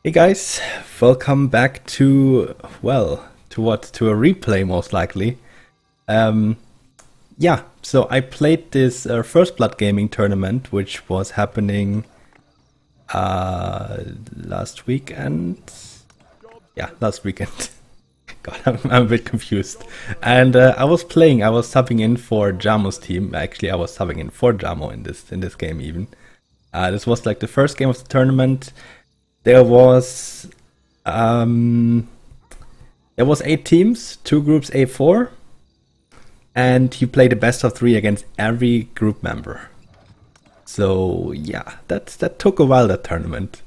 Hey guys, welcome back to, well, to what? To a replay most likely. Um, yeah, so I played this First Blood Gaming tournament, which was happening last weekend. Yeah, last weekend. God, I'm a bit confused. And I was subbing in for Jamo's team. Actually, I was subbing in for Jamo in this game even. This was like the first game of the tournament. There was 8 teams, 2 groups A4, and you play the best of 3 against every group member. So yeah, that took a while, that tournament.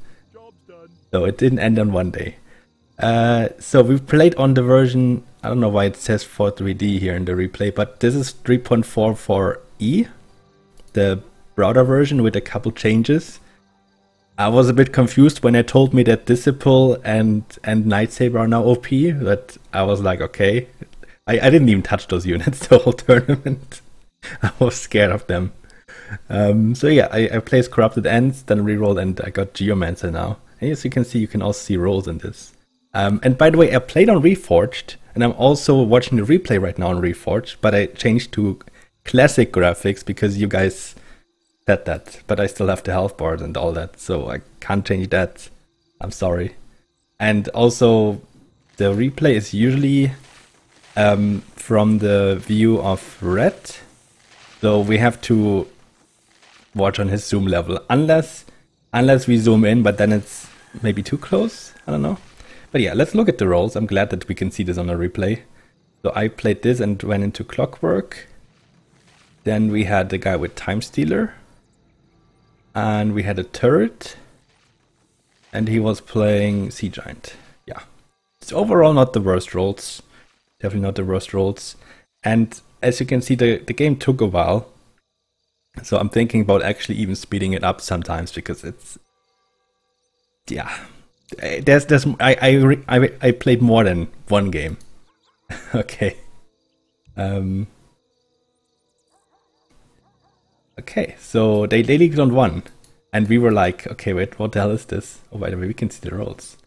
So it didn't end on one day. So we played on the version, I don't know why it says 4.3D here in the replay, but this is 3.44E, the broader version with a couple changes. I was a bit confused when they told me that Disciple and Nightsaber are now OP, but I was like, okay. I didn't even touch those units the whole tournament. I was scared of them. So yeah, I placed Corrupted Ends, then rerolled, and I got Geomancer now. And as you can see, you can also see rolls in this. And by the way, I played on Reforged, and I'm also watching the replay right now on Reforged, but I changed to classic graphics because you guys said that, but I still have the health bars and all that, so I can't change that. I'm sorry. And also, the replay is usually from the view of Red, so we have to watch on his zoom level, unless we zoom in, but then it's maybe too close. I don't know. But yeah, let's look at the rolls. I'm glad that we can see this on a replay. So I played this and went into Clockwork. Then we had the guy with Time Stealer. And we had a turret, and he was playing Sea Giant. Yeah, it's overall not the worst rolls, definitely not the worst rolls. And as you can see, the game took a while, so I'm thinking about actually even speeding it up sometimes because it's, yeah, I played more than one game. Okay. Okay, so they leaked on 1, and we were like, okay, wait, what the hell is this? Oh, by the way, we can see the rolls.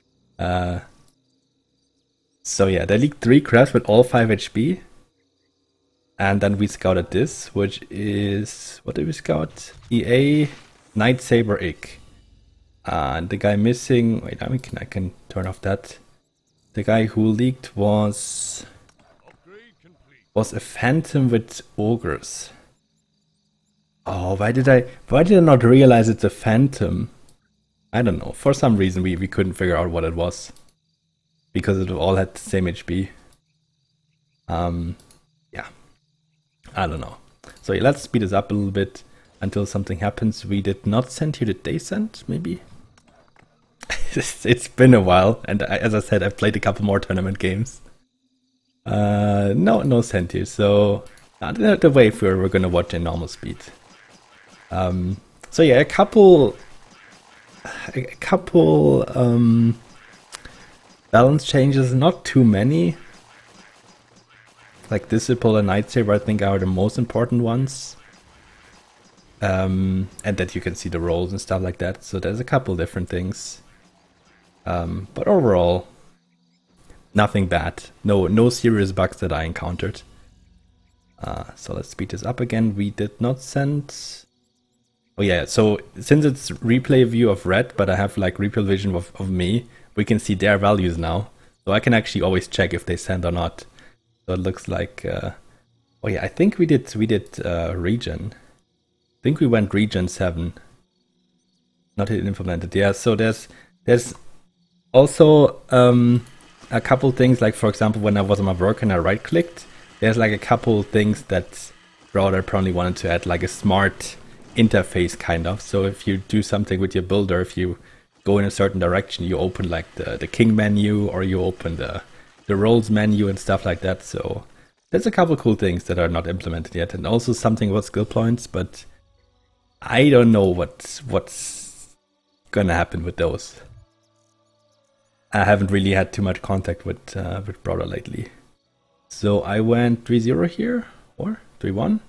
So yeah, they leaked 3 crafts with all 5 HP, and then we scouted this, which is, what did we scout? EA Night Saber Ick. And the guy missing, wait, I can turn off that. The guy who leaked was a Phantom with Ogres. Oh, why did I not realize it's a Phantom? I don't know. For some reason we couldn't figure out what it was. Because it all had the same HP. Yeah. I don't know. So yeah, let's speed this up a little bit until something happens. We did not send you the day send, maybe? It's been a while, and as I said, I've played a couple more tournament games. No send you, so the wave we're gonna watch in normal speed. So yeah, a couple balance changes, not too many. Like Disciple and Nightsaber, I think, are the most important ones. And that you can see the rolls and stuff like that. So there's a couple different things. But overall, nothing bad. No serious bugs that I encountered. So let's speed this up again. We did not send... Oh yeah, so since it's replay view of Red, but I have like replay vision of me, we can see their values now. So I can actually always check if they send or not. So it looks like, oh yeah, I think we did region. I think we went region 7. Not yet implemented. Yeah, so there's also a couple things, like for example, when I was on my work and I right clicked, there's like a couple things that Browder probably wanted to add, like a smart interface kind of. So if you do something with your builder, if you go in a certain direction, you open like the king menu, or you open the roles menu and stuff like that. So there's a couple cool things that are not implemented yet, and also something about skill points, but I don't know what's gonna happen with those. I haven't really had too much contact with Browder lately. So I went 3-0 here, or 3-1?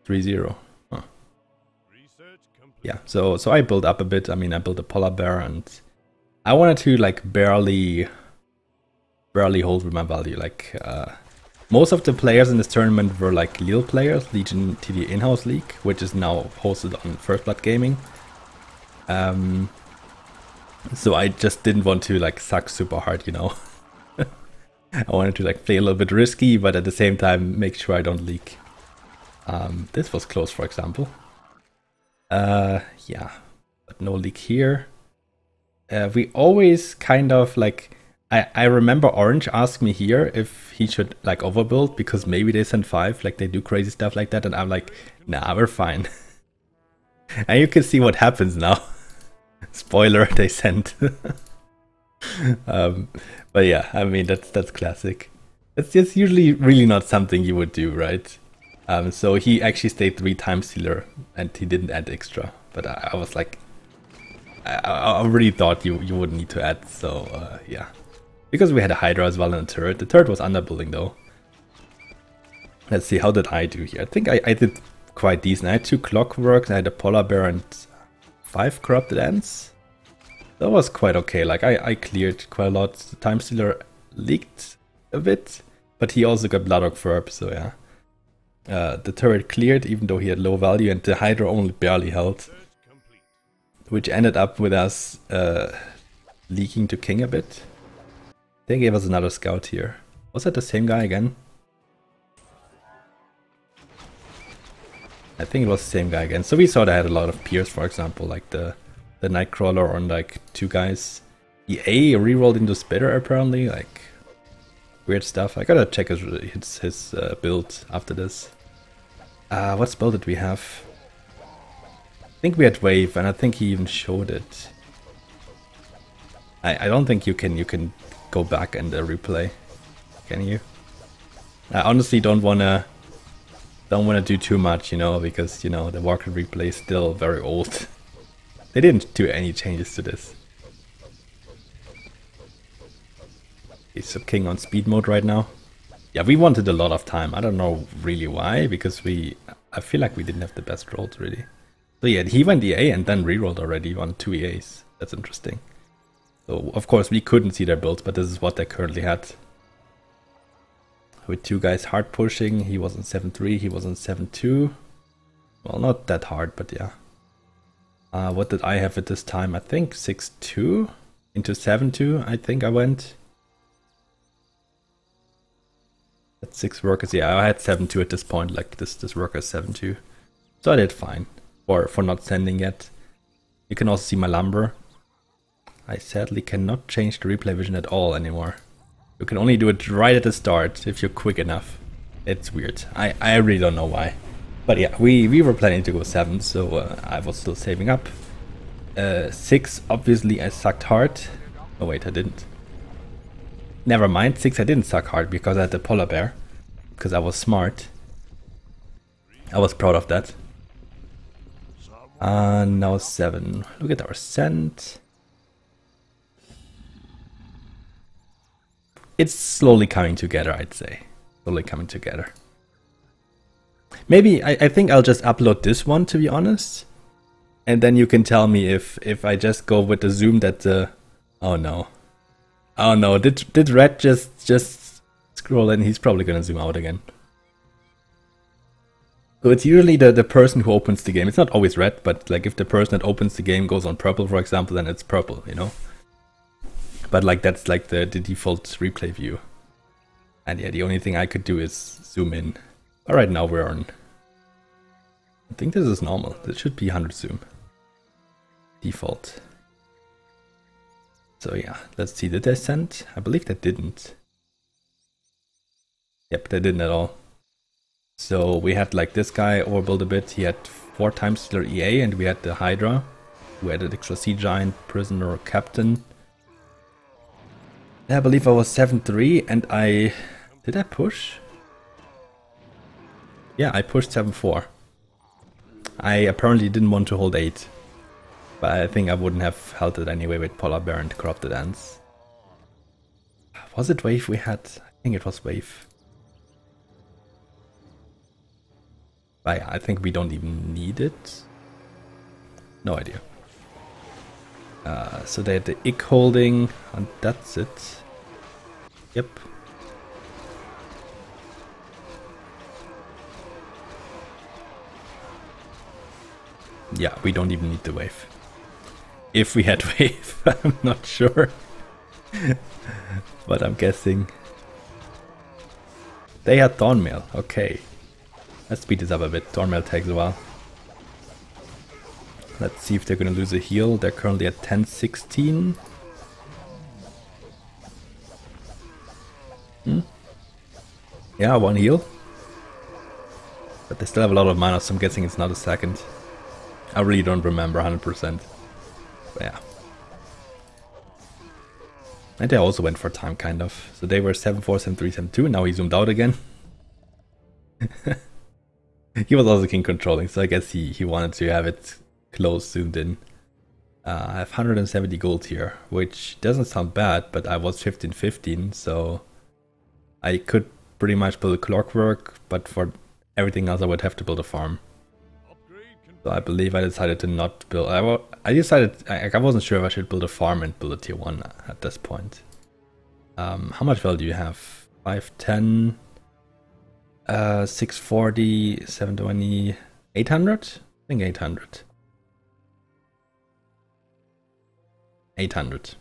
3-0. Huh. yeah, so I built up a bit. I mean, I built a polar bear, and I wanted to like barely hold with my value. Like most of the players in this tournament were like Lille players, Legion TD in-house league, which is now hosted on FirstBloodGaming. So I just didn't want to like suck super hard, you know. I wanted to like play a little bit risky, but at the same time make sure I don't leak. This was close, for example. Yeah, but no leak here. We always kind of like, I remember Orange asked me here if he should like overbuild because maybe they send 5, like they do crazy stuff like that, and I'm like, nah, we're fine. And you can see what happens now. Spoiler, they sent. But yeah, I mean that's classic. It's just usually really not something you would do, right? So he actually stayed 3 times sealer and he didn't add extra. But I was like, I really thought you wouldn't need to add, so yeah. Because we had a Hydra as well and a turret. The turret was underbuilding though. Let's see, how did I do here? I think I did quite decent. I had 2 clockworks, I had a polar bear and 5 corrupted ants. That was quite okay. Like I cleared quite a lot. The time stealer leaked a bit, but he also got Bloodhawk Verb, so yeah. The turret cleared even though he had low value, and the Hydra only barely held, which ended up with us leaking to king a bit. They gave us another scout here. Was that the same guy again? I think it was the same guy again. So we saw they had a lot of peers, for example, like the Nightcrawler on like 2 guys. EA rerolled into Spitter apparently, like weird stuff. I gotta check his build after this. What spell did we have? I think we had Wave, and I think he even showed it. I don't think you can go back and replay. Can you? I honestly don't wanna do too much, you know, because you know the Warcraft replay is still very old. They didn't do any changes to this. He's a king on speed mode right now. Yeah, we wanted a lot of time. I don't know really why, because I feel like we didn't have the best rolls really. So yeah, he went EA and then rerolled already on 2 EAs. That's interesting. So of course we couldn't see their builds, but this is what they currently had. With 2 guys hard pushing, he was on 7-3, he was on 7-2. Well, not that hard, but yeah. What did I have at this time? I think 6-2 into 7-2, I think I went. That's 6 workers, yeah, I had 7-2 at this point, like this worker 7-2. So I did fine for not sending yet. You can also see my lumber. I sadly cannot change the replay vision at all anymore. You can only do it right at the start if you're quick enough. It's weird. I really don't know why. But yeah, we were planning to go 7, so I was still saving up. 6, obviously I sucked hard. Oh wait, I didn't. Never mind, 6 I didn't suck hard because I had the polar bear. Because I was smart. I was proud of that. Now 7. Look at our scent. It's slowly coming together, I'd say. Slowly coming together. Maybe, I think I'll just upload this one, to be honest. And then you can tell me if I just go with the zoom that the... Oh no. Oh no, did Red just scroll in? He's probably gonna zoom out again. So it's usually the person who opens the game. It's not always red, but like if the person that opens the game goes on purple, for example, then it's purple, you know? But like that's like the default replay view. And yeah, the only thing I could do is zoom in. But right now we're on... I think this is normal. This should be 100 zoom. Default. So yeah, let's see. Did they send? I believe they didn't. Yep, they didn't at all. So we had like this guy overbuild a bit. He had 4 times their EA, and we had the Hydra, who had an extra Sea Giant, Prisoner, Captain. I believe I was 7-3, and I... Did I push? Yeah, I pushed 7-4. I apparently didn't want to hold 8. But I think I wouldn't have held it anyway with Polar Bear and Corrupted Ants. Was it Wave we had? I think it was Wave. But I think we don't even need it. No idea. So they had the ick holding, and that's it. Yep. Yeah, we don't even need the wave. If we had wave, I'm not sure. But I'm guessing. They had Thornmail, okay. Let's speed this up a bit. Thornmail takes a while. Let's see if they're gonna lose a heal. They're currently at 10-16. Yeah, one heal. But they still have a lot of mana, so I'm guessing it's not a second. I really don't remember 100%. But yeah. And they also went for time, kind of. So they were 7-4, 7-3, 7-2, and now he zoomed out again. He was also king controlling, so I guess he wanted to have it close, zoomed in. I have 170 gold here, which doesn't sound bad, but I was 15-15, so I could pretty much build a clockwork, but for everything else I would have to build a farm. So I believe I decided to not build. I decided I wasn't sure if I should build a farm and build a tier 1 at this point. How much value do you have? 510, 640, 720, 800? I think 800. 800.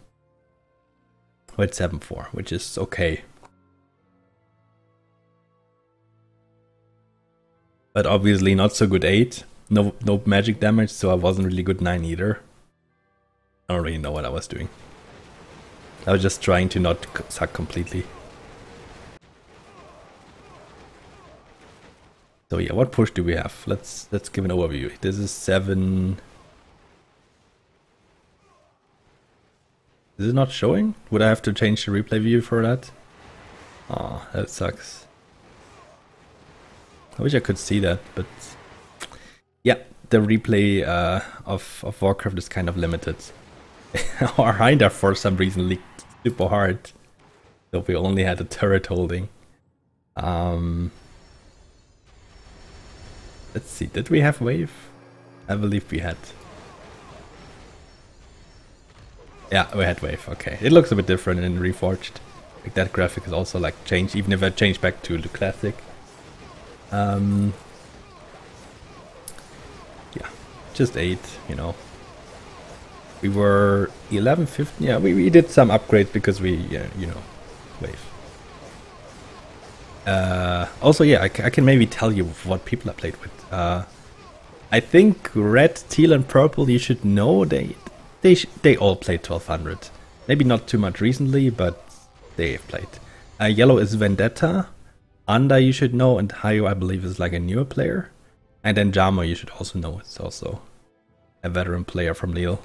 With 7-4, which is okay. But obviously not so good 8. No magic damage, so I wasn't really good 9 either. I don't really know what I was doing. I was just trying to not suck completely. So yeah, what push do we have? Let's give an overview. This is 7. Is it not showing? Would I have to change the replay view for that? Oh, that sucks. I wish I could see that, but yeah, the replay of Warcraft is kind of limited. Our hinder for some reason leaked super hard, so we only had a turret holding. Let's see, did we have wave? I believe we had. Yeah, we had wave, okay. It looks a bit different in Reforged. Like that graphic is also like changed, even if I change back to the classic. Yeah, just 8, you know. We were 11, 15, yeah, we did some upgrades because we, you know, wave. Also, yeah, I can maybe tell you what people I played with. I think red, teal and purple, you should know, they all played 1200. Maybe not too much recently, but they have played. Yellow is Vendetta. Anda you should know, and Hayo I believe is like a newer player. And then Jamo you should also know, it's also a veteran player from Lille.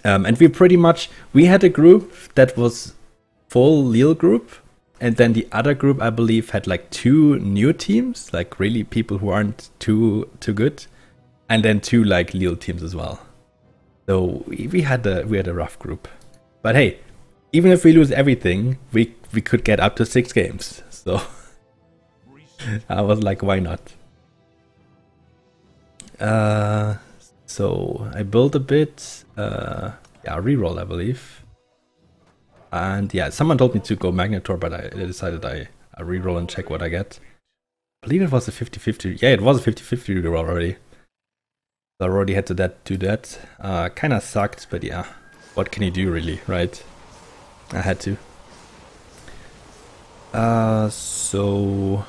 And we had a group that was full Lille group, and then the other group I believe had like 2 new teams, like really people who aren't too good, and then 2 like Lille teams as well. So we had a rough group. But hey, even if we lose everything, we could get up to 6 games. So I was like, why not? So I built a bit. Yeah, reroll I believe. And yeah, someone told me to go Magnetor, but I decided I reroll and check what I get. I believe it was a 50-50. Yeah, it was a 50-50 reroll already. So I already had to do that. Kinda sucked, but yeah. What can you do really, right? I had to. So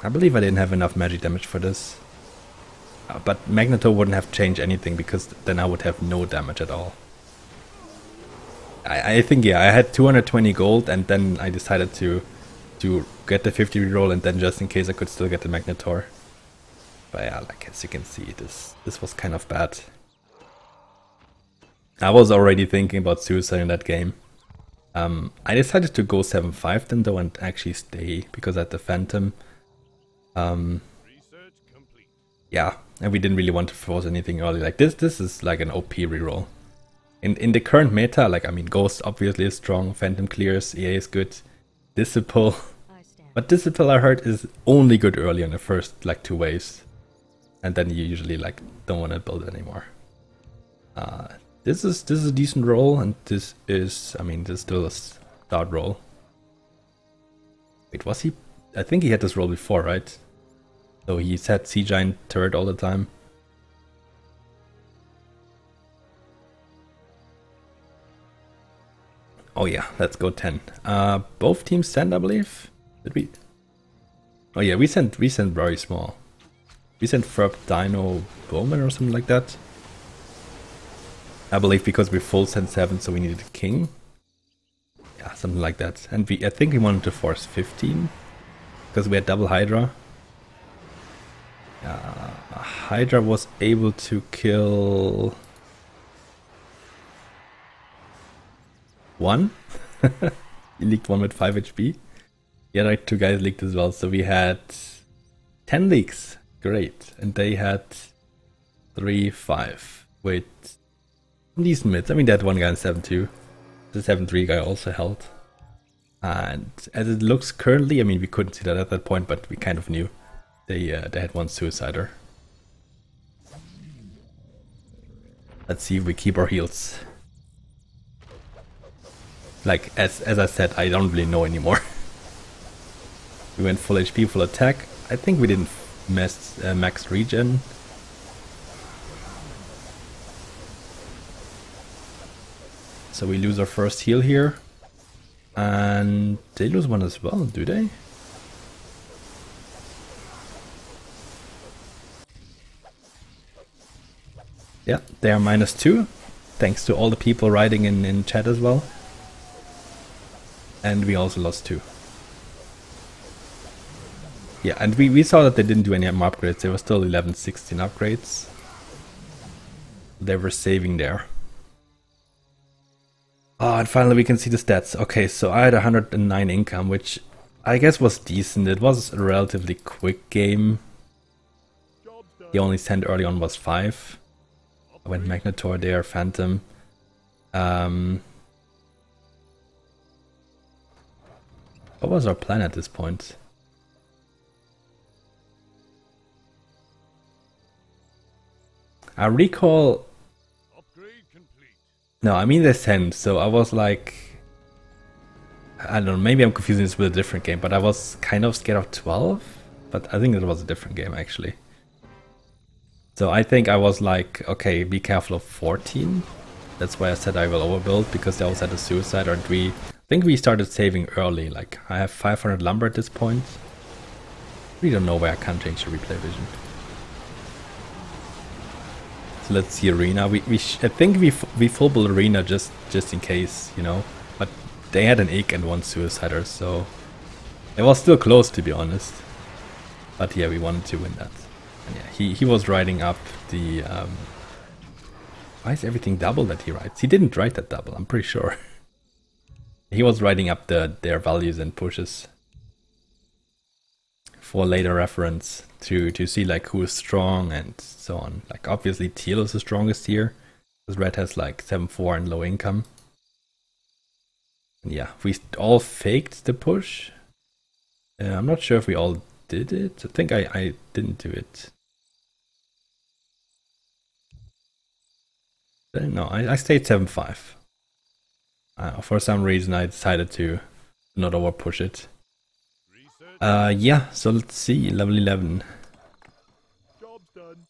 I believe I didn't have enough magic damage for this. But Magneto wouldn't have changed anything because then I would have no damage at all. I think, yeah, I had 220 gold and then I decided to get the 50 reroll and then just in case I could still get the Magnetor. But yeah, like as you can see, this was kind of bad. I was already thinking about suicide in that game. I decided to go 7-5 then though and actually stay because I had the Phantom. Yeah, and we didn't really want to force anything early. Like this is like an OP reroll. In the current meta, like I mean Ghost obviously is strong, Phantom clears, EA is good. Disciple. But Disciple I heard is only good early on the first like 2 waves. and then you usually like don't want to build it anymore. This is a decent roll, and this is, I mean, this is still a start roll. Wait, was he? I think he had this roll before, right? So he set Sea Giant turret all the time. Oh yeah, let's go 10. Both teams sent, I believe. Did we? Oh yeah, we sent very small. We sent Ferb Dino Bowman or something like that. I believe because we full sent 7, so we needed a king. Yeah, something like that. And I think we wanted to force 15 because we had double Hydra. Hydra was able to kill 1. He leaked 1 with 5 HP. The other 2 guys leaked as well, so we had 10 leaks. Great. And they had 3, 5 with decent mids. I mean, that one guy in 7-2. The 7-3 guy also held. And as it looks currently, I mean, we couldn't see that at that point, but we kind of knew. They had 1 suicider. Let's see if we keep our heals. Like, as I said, I don't really know anymore. We went full HP, full attack. I think we didn't max regen. So we lose our first heal here. And they lose 1 as well, do they? Yeah, they are -2. Thanks to all the people writing in chat as well. And we also lost 2. Yeah, and we saw that they didn't do any upgrades. They were still 11, 16 upgrades. They were saving there. Oh, and finally we can see the stats. Okay, so I had 109 income, which I guess was decent. It was a relatively quick game. The only send early on was 5. I went Magnetor there, Phantom. What was our plan at this point? I recall... No, I mean they sent, so I was like... I don't know, maybe I'm confusing this with a different game, but I was kind of scared of 12. But I think it was a different game, actually. So I think I was like, okay, be careful of 14. That's why I said I will overbuild, because they also had a suicide, and I think we started saving early. Like, I have 500 lumber at this point. We don't know where I can change the replay vision. So let's see arena. I think we full build arena just in case, you know. But they had an egg and 1 suicider, so it was still close, to be honest. But yeah, we wanted to win that. And yeah, he was writing up the... why is everything double that he writes? He didn't write that double, I'm pretty sure. He was writing up their values and pushes for later reference to see like who is strong and so on. Like obviously Teal is the strongest here, because Red has like 7-4 and low income. And yeah, we all faked the push. I'm not sure if we all did it. I think I didn't do it. No, I stayed 7-5. For some reason I decided to not over push it. Yeah, so let's see, level 11. Job's done.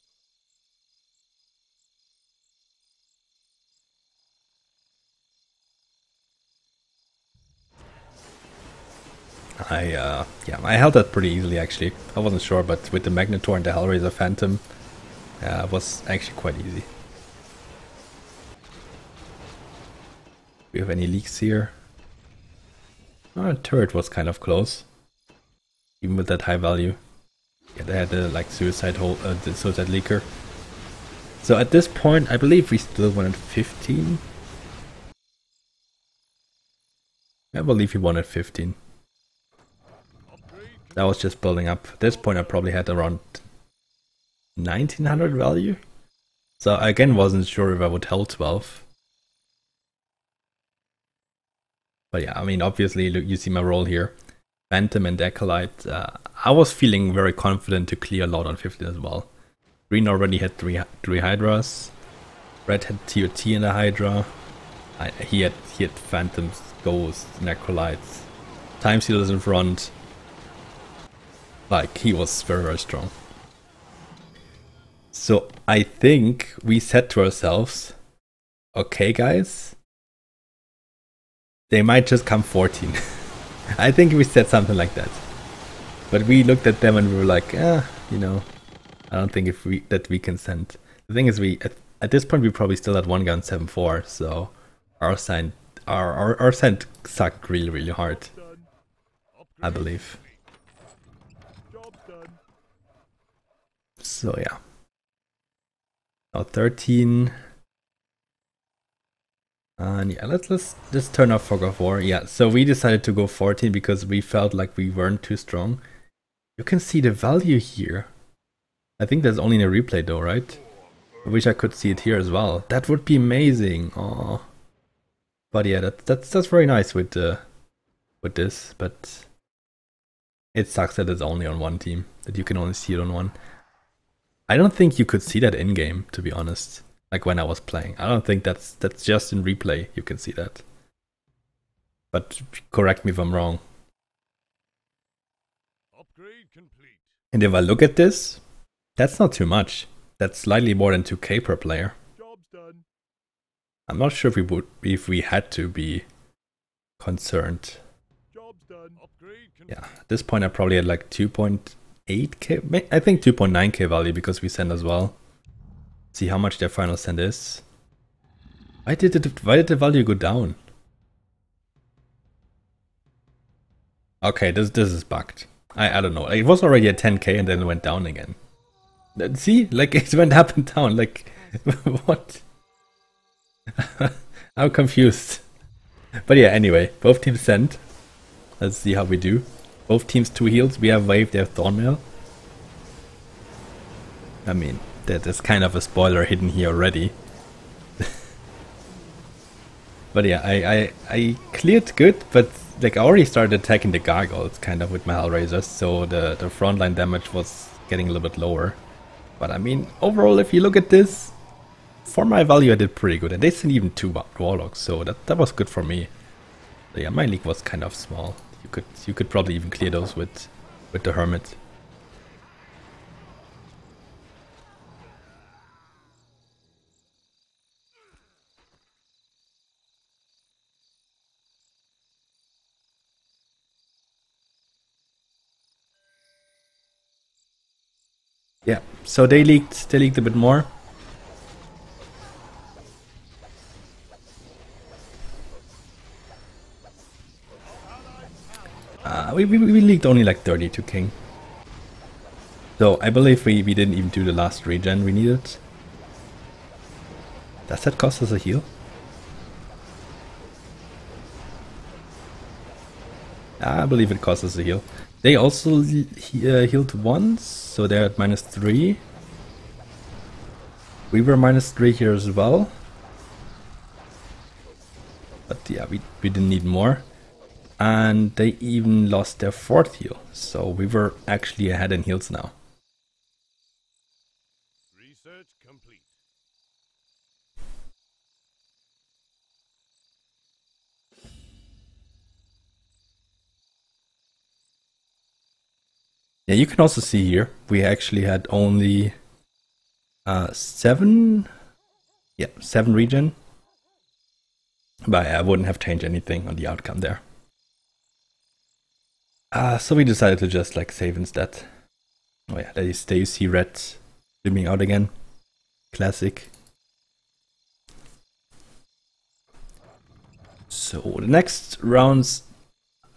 I held that pretty easily actually. I wasn't sure, but with the Magnetor and the Hellraiser Phantom, it was actually quite easy. Do we have any leaks here? Oh, turret was kind of close, even with that high value. Yeah, they had the like suicide hole, the suicide leaker. So at this point, I believe we still wanted 15. I believe we wanted 15. That was just building up. At this point, I probably had around 1900 value. So I again wasn't sure if I would hold 12. But yeah, I mean, obviously, look, you see my role here. Phantom and Acolyte. I was feeling very confident to clear a lot on 15 as well. Green already had three Hydras. Red had TOT in the Hydra. He had Phantoms, Ghosts, Necrolites, Time Sealers in front. Like, he was very, very strong. So I think we said to ourselves, okay guys, they might just come 14. I think we said something like that. But we looked at them and we were like, you know, I don't think that we can send. The thing is, at this point we probably still had one gun 7-4, so our send sucked really, really hard, I believe. So yeah. Now 13. And yeah, let's just turn off Fog of War. Yeah, so we decided to go 14 because we felt like we weren't too strong. You can see the value here. I think that's only in a replay though, right? I wish I could see it here as well. That would be amazing. Oh, but yeah, that's very nice with this. But it sucks that it's only on one team, that you can only see it on one. I don't think you could see that in game, to be honest. Like when I was playing, I don't think that's just in replay you can see that. But correct me if I'm wrong. Upgrade complete. And if I look at this, that's not too much. That's slightly more than 2k per player. Job's done. I'm not sure if we had to be concerned. Job's done. Upgrade complete. Yeah, at this point I probably had like 2.8k, I think 2.9k value because we sent as well. See how much their final send is. Why did the value go down? Okay, this is bugged. I don't know. It was already at 10k and then it went down again. See, like it went up and down. Like what? I'm confused. But yeah, anyway, both teams sent. Let's see how we do. Both teams 2 heals. We have Wave, they have Thornmail. I mean, there's kind of a spoiler hidden here already. But yeah, I cleared good, but like I already started attacking the gargoyles kind of with my Hellraisers, so the frontline damage was getting a little bit lower. But I mean, overall, if you look at this, for my value I did pretty good, and they sent even 2 Warlocks, so that was good for me. So yeah, my league was kind of small. You could probably even clear those with the Hermit. Yeah, so they leaked a bit more. We leaked only like 32 king. So I believe we didn't even do the last regen we needed. Does that cost us a heal? I believe it costs us a heal. They also healed once, so they're at -3. We were -3 here as well. But yeah, we didn't need more. And they even lost their 4th heal, so we were actually ahead in heals now. Research complete. Yeah, you can also see here, we actually had only 7 regen. But I wouldn't have changed anything on the outcome there. So we decided to just like save instead. Oh yeah, there you see red zooming out again. Classic. So the next rounds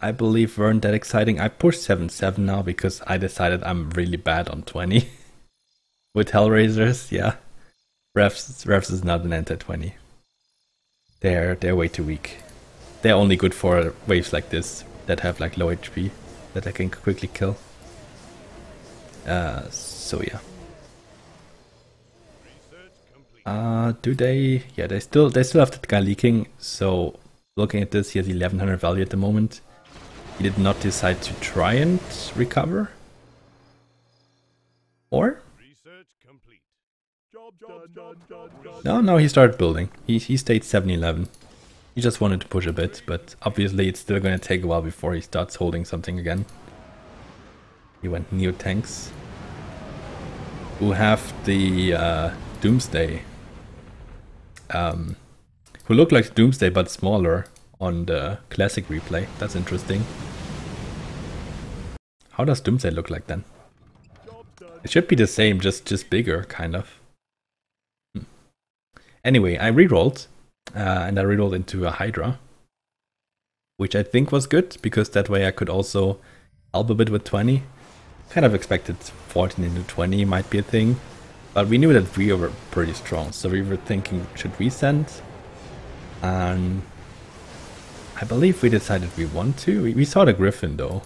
I believe weren't that exciting. I pushed 7-7 now because I decided I'm really bad on 20. With Hellraisers, yeah. Revs is not an anti-20. They're way too weak. They're only good for waves like this that have like low HP that I can quickly kill. So yeah. Do they? Yeah, they still have that guy leaking. So looking at this, he has 1100 value at the moment. He did not decide to try and recover. Or? Research complete. No, no, he started building. He stayed 7-11. He just wanted to push a bit, but obviously it's still going to take a while before he starts holding something again. He went Neo tanks, who have the Doomsday, who look like Doomsday but smaller on the classic replay. That's interesting. How does Doomsday look like then? It should be the same, just bigger, kind of. Anyway, I rerolled, and I rerolled into a Hydra, which I think was good, because that way I could also help a bit with 20. Kind of expected 14 into 20 might be a thing, but we knew that we were pretty strong, so we were thinking, should we send? And I believe we decided we want to. We saw the Griffin though.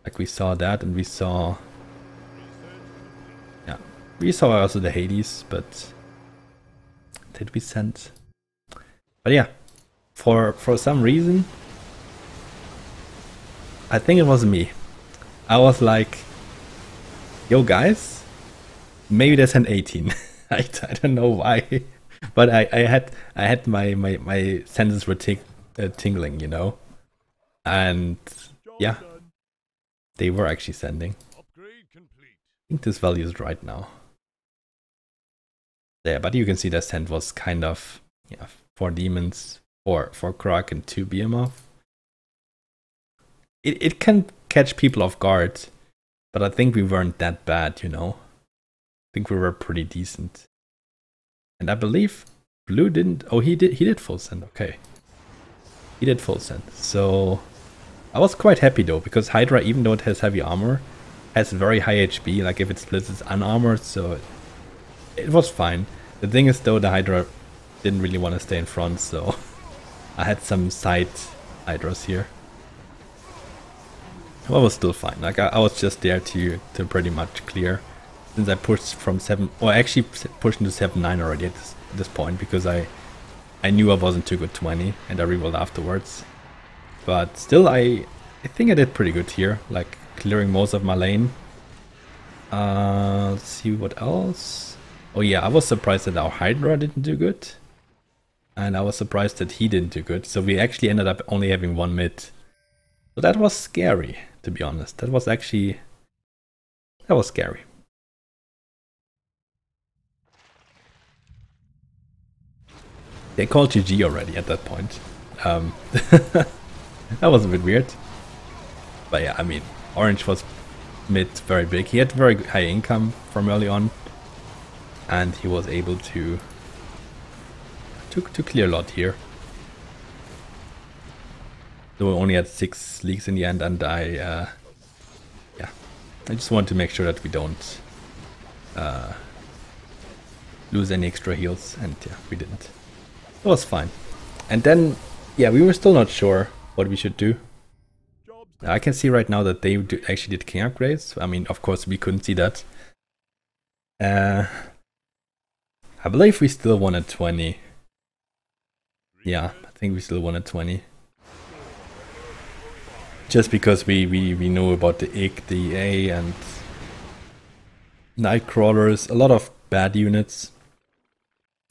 Like we saw that, and we saw... yeah, we saw also the Hades, but... did we send? But yeah, for some reason, I think it was me. I was like, yo guys, maybe they sent 18. I don't know why, but I had my senses were tingling, you know, and yeah, they were actually sending. I think this value is right now. There, but you can see the send was kind of, yeah, 4 demons, 4 Krog and 2 Behemoth. It can catch people off guard, but I think we weren't that bad, you know. I think we were pretty decent. And I believe Blue didn't. Oh, he did full send. Okay, he did full send. So I was quite happy though, because Hydra, even though it has heavy armor, has very high HP. Like if it splits, it's unarmored, so it was fine. The thing is though, the Hydra didn't really want to stay in front, so I had some side Hydras here. Well, it was still fine. Like I was just there to pretty much clear, since I pushed from 7, or actually pushed into 7-9 already at this point, because I knew I wasn't too good 20, and I rerolled afterwards. But still, I think I did pretty good here, like clearing most of my lane. Let's see what else. Oh yeah, I was surprised that our Hydra didn't do good, and I was surprised that he didn't do good. So we actually ended up only having 1 mid. So that was scary, to be honest. That was scary. They called GG already at that point. That was a bit weird. But yeah, I mean, Orange was mid very big. He had very high income from early on, and he was able to clear a lot here. So we only had 6 leagues in the end, and I just want to make sure that we don't lose any extra heals, and yeah, we didn't. It was fine. And then, yeah, we were still not sure what we should do. I can see right now that they actually did king upgrades. I mean, of course, we couldn't see that. I believe we still won at 20. Yeah, I think we still won at 20. Just because we knew about the IG, the EA, and Nightcrawlers, a lot of bad units.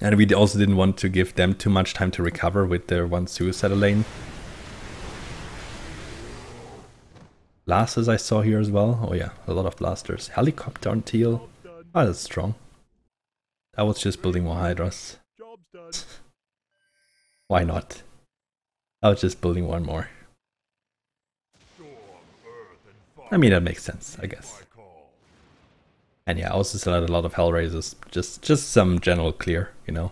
And we also didn't want to give them too much time to recover with their 1 suicide lane. Blasters I saw here as well. Oh yeah, a lot of blasters. Helicopter on teal. Oh, that's strong. I was just building more Hydras. Why not? I was just building 1 more. I mean, that makes sense, I guess. And yeah, I also still had a lot of Hellraisers. Just some general clear, you know.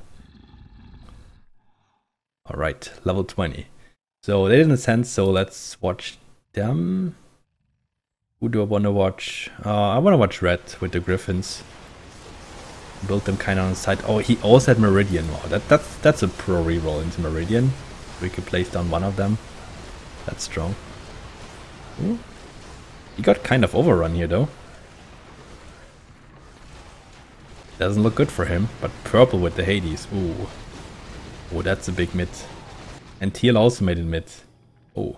Alright, level 20. So they didn't send, so let's watch them. Who do I want to watch? I want to watch Red with the Griffins. Build them kind of on the side. Oh, he also had Meridian. Wow, that's a pro reroll into Meridian. We could place down 1 of them. That's strong. Ooh. He got kind of overrun here though. Doesn't look good for him, but purple with the Hades. Ooh. Oh, that's a big mid. And teal also made it mid. Oh.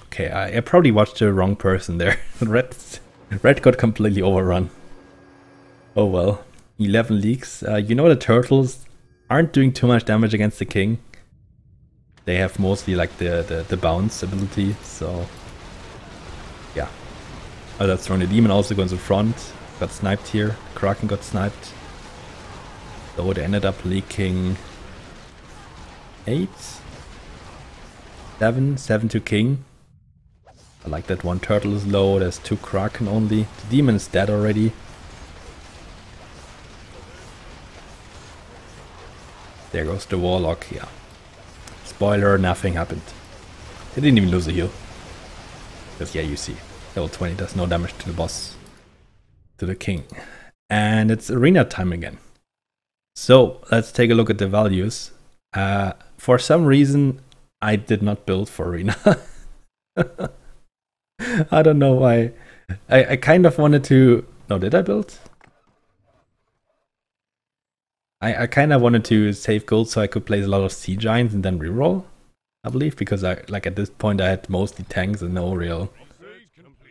Okay, I probably watched the wrong person there. Red got completely overrun. Oh well. 11 leaks. You know the turtles aren't doing too much damage against the king. They have mostly like the bounce ability, so yeah. Oh, that's throwing the demon also goes in front. Got sniped here. Kraken got sniped. So they ended up leaking 8, 7 to king. I like that one turtle is low. There's 2 Kraken only. The demon is dead already. There goes the warlock. Yeah. Spoiler, nothing happened. They didn't even lose a heal. Because yeah, you see, level 20 does no damage to the boss, to the king. And it's arena time again. So let's take a look at the values. For some reason, I did not build for arena. I don't know why. I kind of wanted to... No, did I build? I kind of wanted to save gold so I could place a lot of sea giants and then reroll, I believe, because at this point I had mostly tanks and no real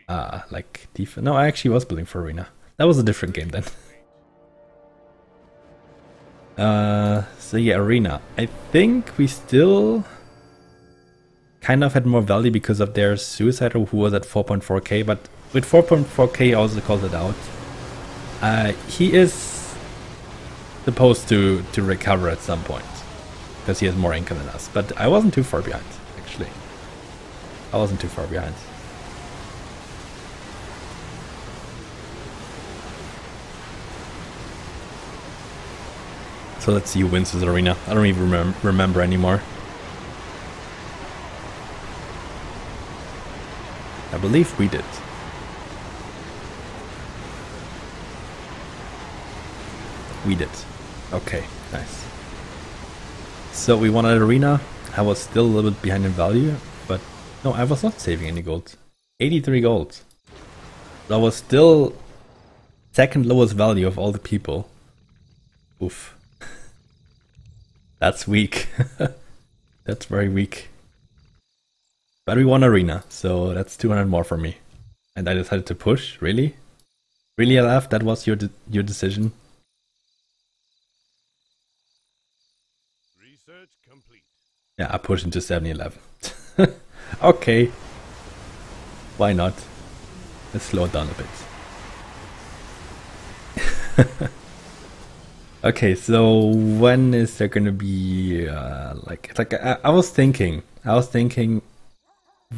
like defense. No, I actually was building for arena. That was a different game then. So yeah, arena. I think we still kind of had more value because of their suicide who was at 4.4k, but with 4.4k I also called it out. He is supposed to recover at some point because he has more income than us, but I wasn't too far behind actually. I wasn't too far behind. So let's see who wins this arena. I don't even remember anymore. I believe we did. We did. Okay, nice. So we won an arena. I was still a little bit behind in value, but no, I was not saving any gold. 83 gold. So I was still second lowest value of all the people. Oof. That's weak. That's very weak. But we won arena, so that's 200 more for me. And I decided to push. Really? Really, LF? That was your decision? Research complete. Yeah, I pushed into 7-11. Okay. Why not? Let's slow it down a bit. Okay, so when is there gonna be I was thinking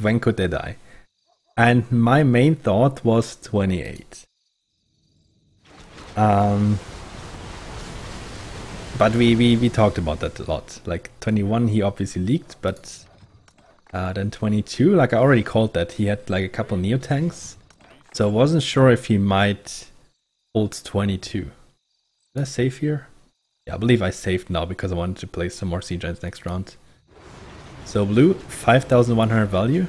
when could they die? And my main thought was 28. But we talked about that a lot. Like 21 he obviously leaked, but then 22, like I already called that, he had like a couple neo tanks. So I wasn't sure if he might hold 22. Did I save here? Yeah, I believe I saved now because I wanted to play some more Sea Giants next round. So blue, 5,100 value.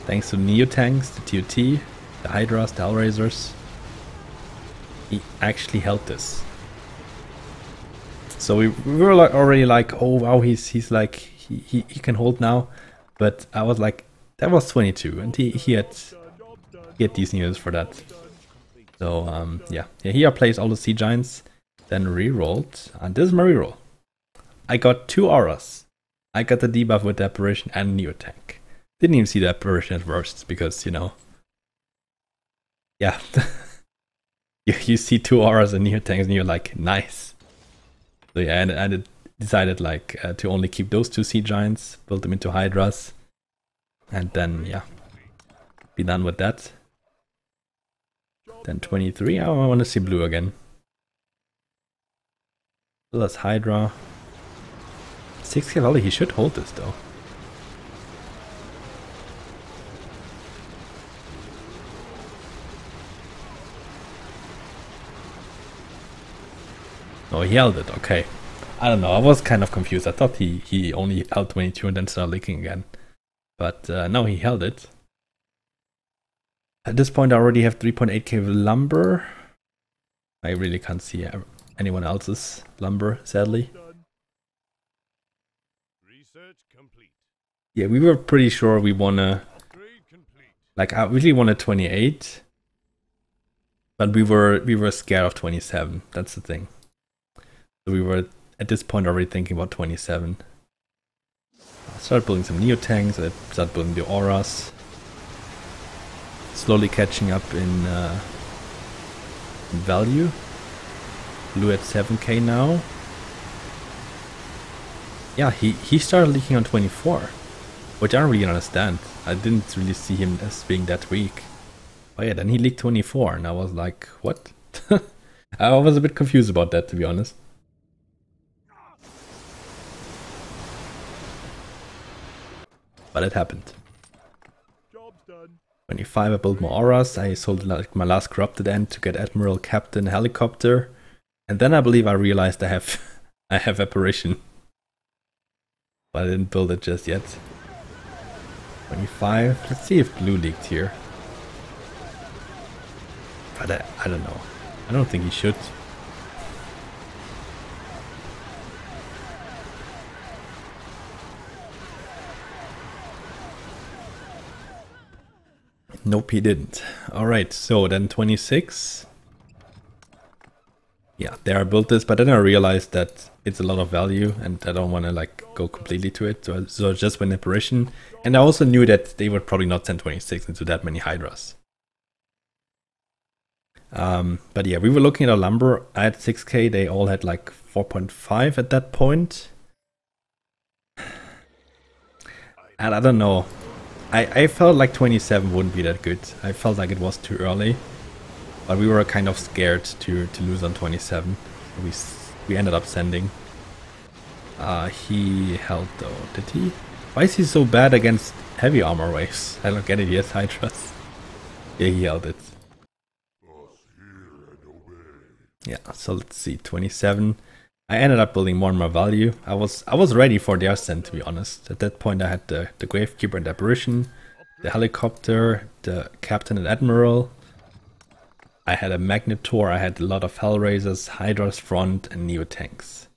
Thanks to Neo tanks, the TOT, the Hydras, the Hellraisers. He actually held this. So we were like already like, oh wow, he's like he can hold now. But I was like, that was 22 and he had these news for that. So yeah, here I placed all the Sea Giants, then re-rolled, and this is my re-roll. I got 2 auras. I got the debuff with the apparition and Neo tank. Didn't even see the apparition at first because, you know, yeah, you see 2 auras and Neo tanks and you're like, nice. So yeah, and I decided like to only keep those 2 Sea Giants, build them into Hydras, and then yeah, be done with that. Then 23, I want to see blue again. So that's Hydra. 6k value, he should hold this though. Oh, he held it, okay. I don't know, I was kind of confused. I thought he only held 22 and then started leaking again. But no, he held it. At this point I already have 3.8k lumber. I really can't see anyone else's lumber, sadly. Research complete. Yeah, we were pretty sure we wanna Like I really wanted 28, but we were scared of 27. That's the thing. So we were at this point already thinking about 27. I started building some Neo tanks. I started building the auras. Slowly catching up in value. Blue at 7k now. Yeah, he started leaking on 24, which I don't really understand. I didn't really see him as being that weak. Oh yeah, then he leaked 24 and I was like, what? I was a bit confused about that, to be honest. But it happened. Job's done. 25, I built more auras. I sold like my last corrupted end to get Admiral, Captain, Helicopter. And then I believe I realized I have Apparition. But I didn't build it just yet. 25. Let's see if blue leaked here. But I don't know. I don't think he should. Nope, he didn't. Alright, so then 26. Yeah, there I built this, but then I realized that it's a lot of value and I don't want to like go completely to it. So I just went Apparition. And I also knew that they would probably not send 26 into that many Hydras. But yeah, we were looking at our lumber. I had 6k, they all had like 4.5 at that point. And I don't know. I felt like 27 wouldn't be that good. I felt like it was too early. But we were kind of scared to lose on 27. We ended up sending. He held though, did he? Why is he so bad against heavy armor waves? I don't get it, he has Hydras. Yeah, he held it. Yeah, so let's see, 27. I ended up building more and more value. I was ready for the Ascent, to be honest. At that point I had the Gravekeeper and the Apparition, the Helicopter, the Captain and Admiral. I had a Magnetor, I had a lot of Hellraisers, Hydra's front and Neo tanks.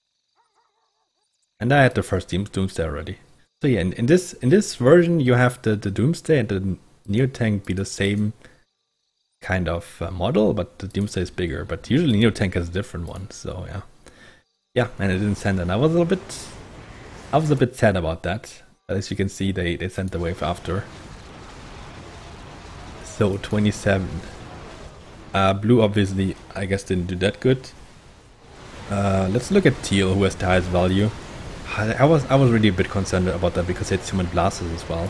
And I had the first Doomsday already. So yeah, in this version you have the Doomsday and the Neo tank be the same kind of model, but the Doomsday is bigger. But usually Neo tank has a different one, so yeah. Yeah, and it didn't send, and I was a bit sad about that. But as you can see, they sent the wave after. So 27. Blue obviously, I guess, didn't do that good. Let's look at teal, who has the highest value. I was really a bit concerned about that because it's human blasters as well,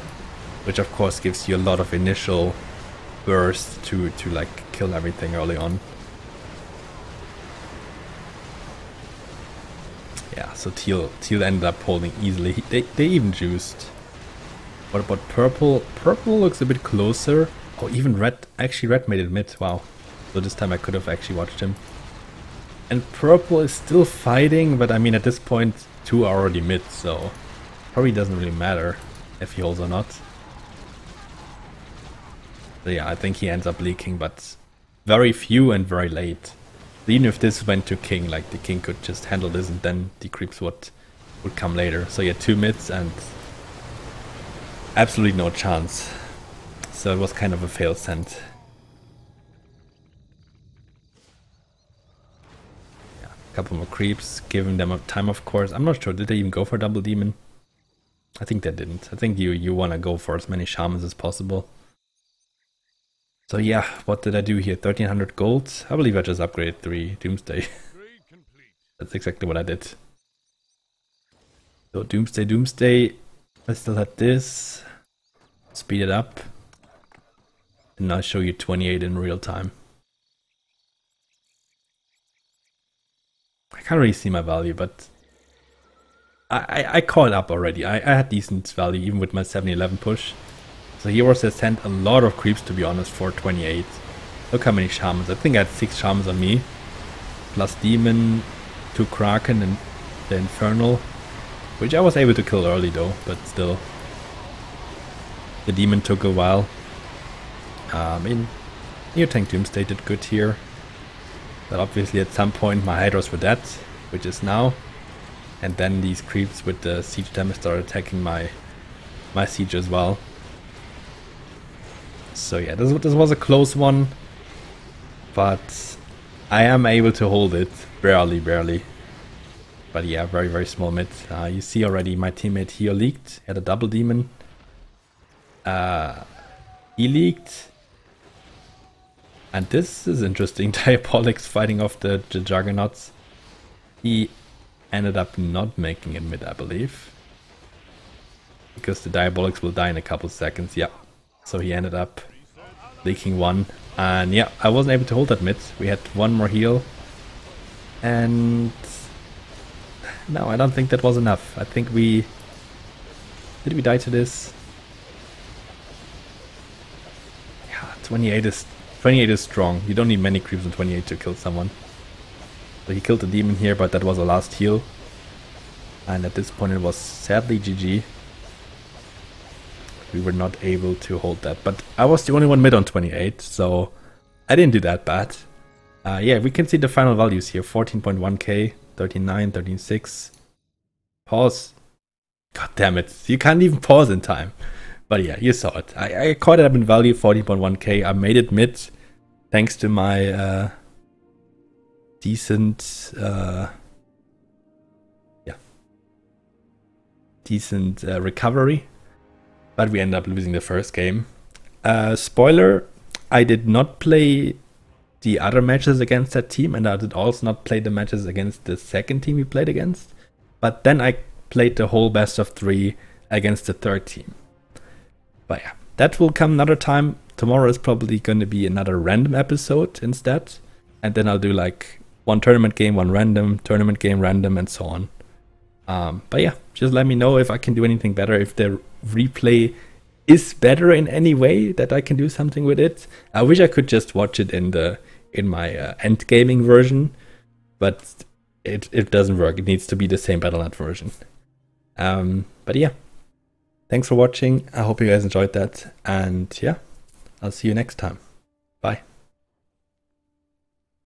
which of course gives you a lot of initial burst to like kill everything early on. Yeah, so teal ended up holding easily. They even juiced. What about purple? Purple looks a bit closer. Oh, even red. Actually, red made it mid. Wow. So this time I could have actually watched him. And purple is still fighting, but I mean at this point 2 are already mid, so probably doesn't really matter if he holds or not. So yeah, I think he ends up leaking, but very few and very late. Even if this went to king, like the king could just handle this and then the creeps would come later. So yeah, 2 mids and absolutely no chance. So it was kind of a failed send. Yeah, a couple more creeps, giving them a time of course. I'm not sure, did they even go for double demon? I think they didn't. I think you want to go for as many shamans as possible. So yeah, what did I do here? 1300 gold. I believe I just upgraded 3 Doomsday. That's exactly what I did. So Doomsday. I still had this. Speed it up. And I'll show you 28 in real time. I can't really see my value, but I caught up already. I had decent value even with my 711 push. So he also sent a lot of creeps, to be honest, for 28. Look how many shamans. I think I had 6 shamans on me. Plus demon, 2 kraken and the infernal. Which I was able to kill early though, but still. The demon took a while. Neo tank Doomsday did good here. But obviously at some point my Hydras were dead, which is now. And then these creeps with the siege damage started attacking my siege as well. So yeah, this was a close one, but I am able to hold it, barely. But yeah, very small mid. You see already my teammate here leaked, had a double demon. He leaked. And this is interesting, Diabolics fighting off the Juggernauts. He ended up not making it mid, I believe. Because the Diabolics will die in a couple seconds, yeah. So he ended up leaking one. And yeah, I wasn't able to hold that mid. We had one more heal. And no, I don't think that was enough. I think we... Did we die to this? Yeah, 28 is strong. You don't need many creeps on 28 to kill someone. So he killed the demon here, but that was a last heal. And at this point it was sadly GG. We were not able to hold that. But I was the only one mid on 28, so I didn't do that bad. Yeah, we can see the final values here. 14.1k, 39, 13.6. Pause. God damn it. You can't even pause in time. But yeah, you saw it. I caught it up in value, 14.1k. I made it mid thanks to my decent recovery. But we ended up losing the first game. Spoiler, I did not play the other matches against that team, and I did also not play the matches against the second team we played against. But then I played the whole best of 3 against the third team. But yeah, that will come another time. Tomorrow is probably going to be another random episode instead. And then I'll do like one tournament game, one random, tournament game, random, and so on. But yeah, just let me know if I can do anything better, if the replay is better in any way, that I can do something with it. I wish I could just watch it in my end gaming version, but it doesn't work. It needs to be the same BattleNet version. But yeah, thanks for watching. I hope you guys enjoyed that, and yeah, I'll see you next time. Bye.